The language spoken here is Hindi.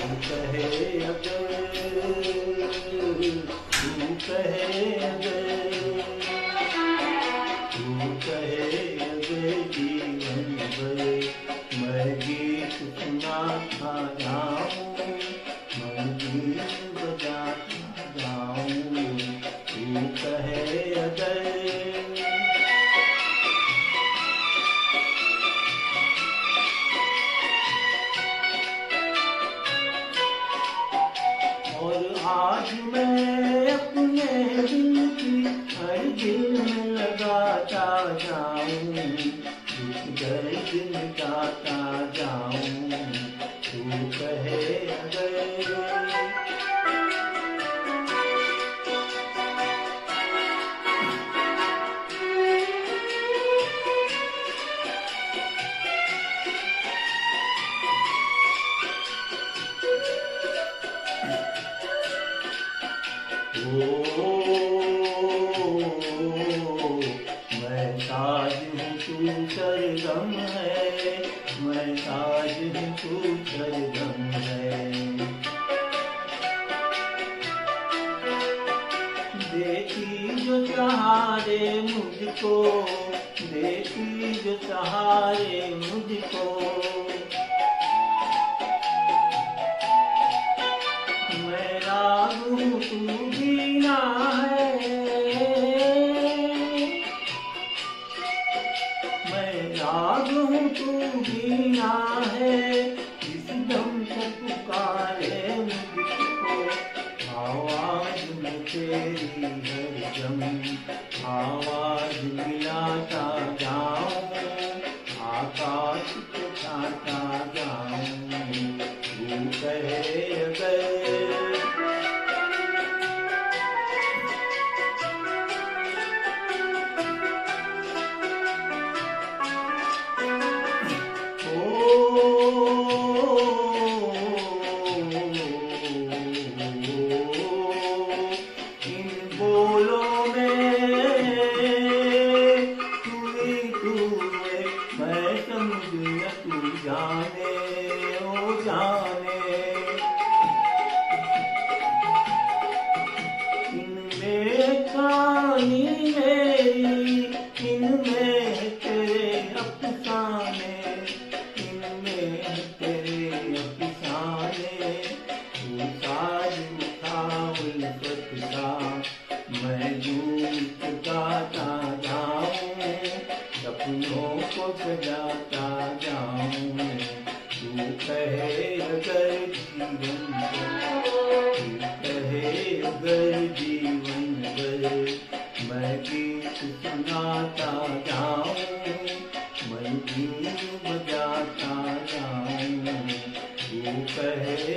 कहे अगर, तू कहे अगर, तू कहे अगर जीवन भर मैं गीत सुनाता जाऊं, मैं गीत बजाता जाऊं, तू कहे अगर। और आज मैं अपने दिल की हर दिल में लगाता जाऊं, दुख दर्द मिटाता जाऊं, तू कहे अगर। मैं साज हूँ तू सरगम है, मैं साज हूँ तू सरगम है। देती जो सहारे मुझको, देती जो सहारे मुझको, मैं राग हूँ तू बीना है, मैं राग हूँ तू बीना है। इस दम से पुकारे मुझको, आवाज में तेरी हर दम, आवाज मिलाता जाऊं, आकाश को छाता जाऊं, तू कहे अगर। इन बोलों में तू ही तू है, मैं समझ न तू जाने ओ जाने। इनमें कहानी मेरी, इनमें तेरे अफसाने, इनमें तेरे अफसाने। तू साज उठा उल्फत का, मैं गीत गाता जाऊं, सपनों को सजाता जाऊं, तू कहे अगर जीवन भर, तू कहे अगर जीवन भर मैं गीत सुनाता जाऊं, मैं गीत बजाता जाऊं, तू कहे